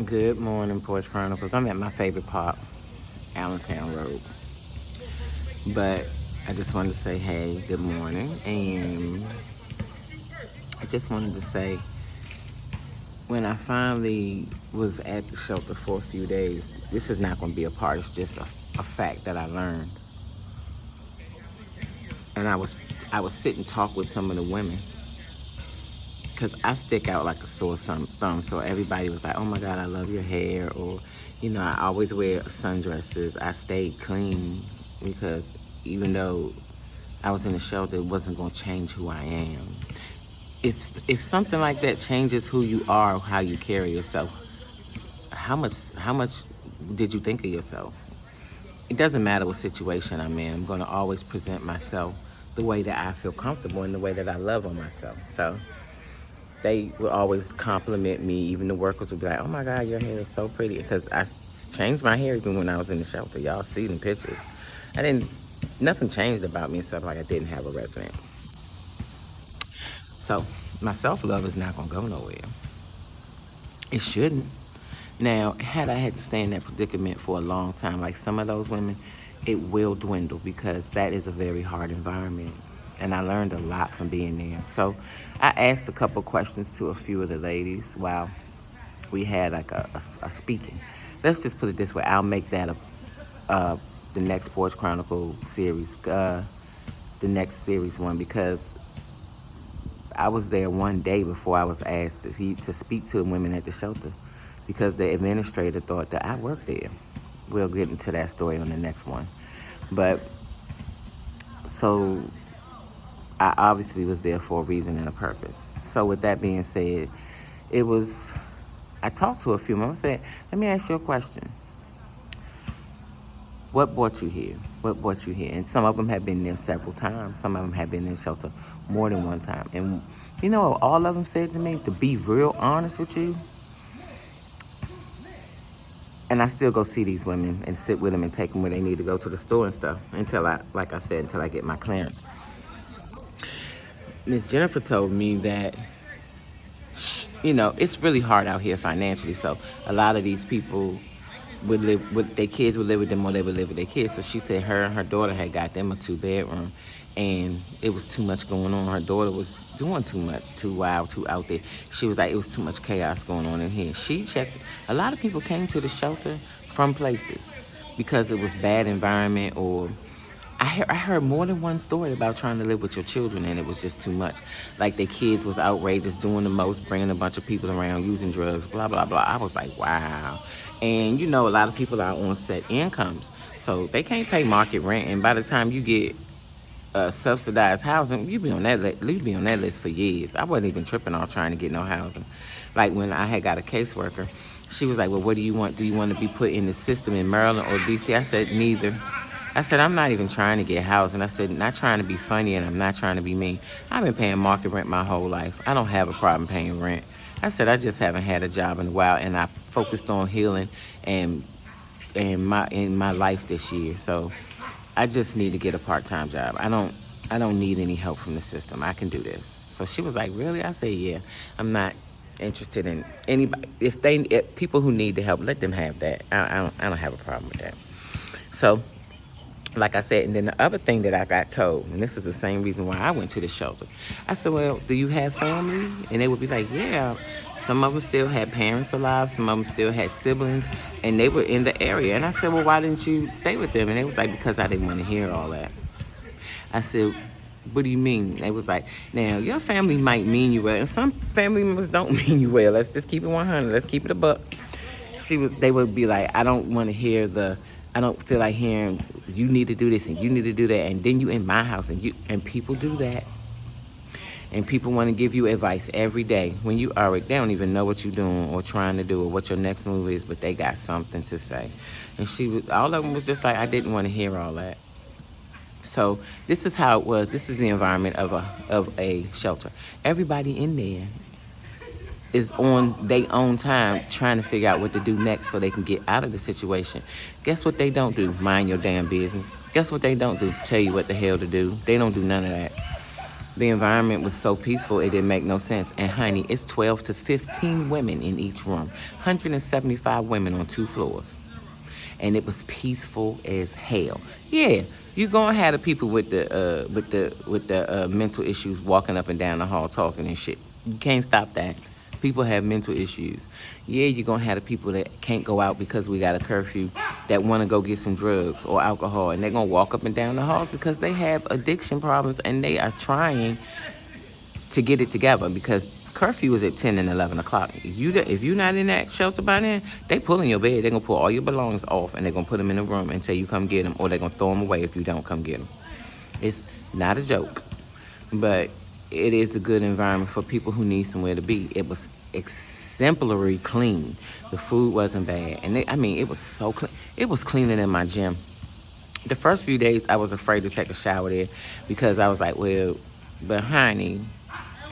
Good morning, Porch Chronicles. I'm at my favorite park, Allentown Road. But I just wanted to say, hey, good morning. And I just wanted to say, when I finally was at the shelter for a few days, this is not going to be a part, it's just a fact that I learned. And I was sit and talk with some of the women because I stick out like a sore thumb. So everybody was like, "Oh my God, I love your hair," or, I always wear sundresses. I stayed clean because even though I was in the shelter, it wasn't going to change who I am. If something like that changes who you are, how you carry yourself, how much did you think of yourself? It doesn't matter what situation I'm in. I'm going to always present myself the way that I feel comfortable and the way that I love on myself. So they would always compliment me. Even the workers would be like, "Oh my God, your hair is so pretty." Because I changed my hair even when I was in the shelter. Y'all see them pictures. I didn't, nothing changed about me except like I didn't have a resident. So my self-love is not going to go nowhere. It shouldn't. Now, had I had to stay in that predicament for a long time, like some of those women, it will dwindle because that is a very hard environment. And I learned a lot from being there. So I asked a couple questions to a few of the ladies while we had like a speaking. Let's just put it this way. I'll make that the next Sports Chronicle series, the next series one, because I was there one day before I was asked to speak to women at the shelter because the administrator thought that I worked there. We'll get into that story on the next one. But so I obviously was there for a reason and a purpose. So with that being said, it was, I talked to a few of them. I said, let me ask you a question. What brought you here? What brought you here? And some of them have been there several times. Some of them have been in shelter more than one time. And all of them said to me, to be real honest with you, and I still go see these women and sit with them and take them where they need to go to the store and stuff until like I said, until I get my clearance. Miss Jennifer told me that, it's really hard out here financially. So a lot of these people would live with their kids, would live with them, or they would live with their kids. So she said her and her daughter had got them a 2-bedroom, and it was too much going on. Her daughter was doing too much, too wild, too out there. She was like, it was too much chaos going on in here. She checked. A lot of people came to the shelter from places because it was bad environment, or I heard more than one story about trying to live with your children and it was just too much. Like their kids was outrageous, doing the most, bringing a bunch of people around, using drugs, blah, blah, blah. I was like, wow. And a lot of people are on set incomes. So they can't pay market rent. And by the time you get subsidized housing, you be on that list for years. I wasn't even tripping off trying to get no housing. Like when I had got a caseworker, she was like, well, what do you want? Do you want to be put in the system in Maryland or DC? I said, neither. I said, I'm not even trying to get housing. I said, not trying to be funny and I'm not trying to be mean. I've been paying market rent my whole life. I don't have a problem paying rent. I said, I just haven't had a job in a while and I focused on healing and in my life this year. So I just need to get a part-time job. I don't need any help from the system. I can do this. So she was like, really? I said, yeah. I'm not interested in anybody. If people who need the help, let them have that. I don't have a problem with that. So like I said, and then the other thing that I got told, and this is the same reason why I went to the shelter. I said, well, do you have family? And they would be like, yeah. Some of them still had parents alive. Some of them still had siblings, and they were in the area. And I said, well, why didn't you stay with them? And they was like, because I didn't want to hear all that. I said, what do you mean? They was like, now, your family might mean you well, and some family members don't mean you well. Let's just keep it 100. Let's keep it a buck. They would be like, I don't want to hear I don't feel like hearing you need to do this and you need to do that, and then you in my house and people do that, and people want to give you advice every day when you already, they don't even know what you're doing or trying to do or what your next move is, but they got something to say. And all of them was just like, I didn't want to hear all that. So this is how it was. This is the environment of a shelter. Everybody in there is on their own time trying to figure out what to do next so they can get out of the situation. Guess what they don't do? Mind your damn business. Guess what they don't do? Tell you what the hell to do. They don't do none of that. The environment was so peaceful, it didn't make no sense. And honey, it's 12 to 15 women in each room, 175 women on 2 floors. And it was peaceful as hell. Yeah, you gonna have the people with the mental issues walking up and down the hall talking and shit. You can't stop that. People have mental issues. Yeah, you're gonna have the people that can't go out because we got a curfew, that want to go get some drugs or alcohol, and they're gonna walk up and down the halls because they have addiction problems and they are trying to get it together, because curfew is at 10 and 11 o'clock. If you're not in that shelter by then, they pulling your bed. They're going to pull all your belongings off, and they're going to put them in a room until you come get them, or they're going to throw them away if you don't come get them. It's not a joke, but it is a good environment for people who need somewhere to be. It was exemplary clean. The food wasn't bad. And it was so clean. It was cleaner than my gym. The first few days, I was afraid to take a shower there because I was like, well, but honey.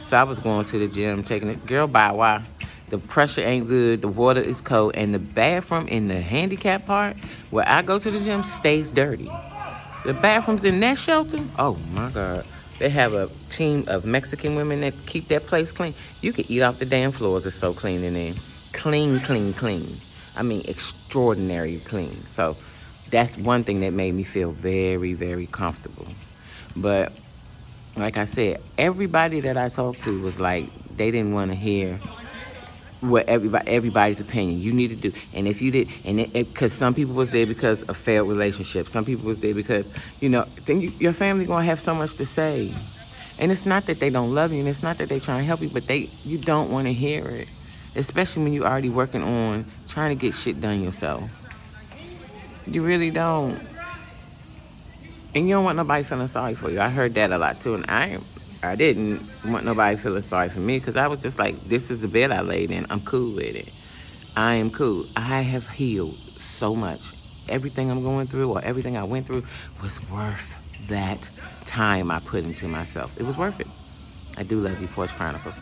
So I was going to the gym, taking it. Girl, bye, why? The pressure ain't good. The water is cold. And the bathroom in the handicap part where I go to the gym stays dirty. The bathrooms in that shelter, oh, my God. They have a team of Mexican women that keep that place clean. You can eat off the damn floors. It's so clean in there. Clean, clean, clean. Extraordinary clean. So that's one thing that made me feel very, very comfortable. But like I said, everybody that I talked to was like, they didn't want to hear what everybody's opinion. You need to do, and if you did, and because some people was there because of failed relationships, some people was there because then your family gonna have so much to say, and it's not that they don't love you, and it's not that they trying to help you, but you don't want to hear it, especially when you already working on trying to get shit done yourself. You really don't. And you don't want nobody feeling sorry for you. I heard that a lot too, and I didn't want nobody feeling sorry for me, because I was just like, this is the bed I laid in. I'm cool with it. I am cool. I have healed so much. Everything I'm going through, or everything I went through, was worth that time I put into myself. It was worth it. I do love you, Porch Chronicles.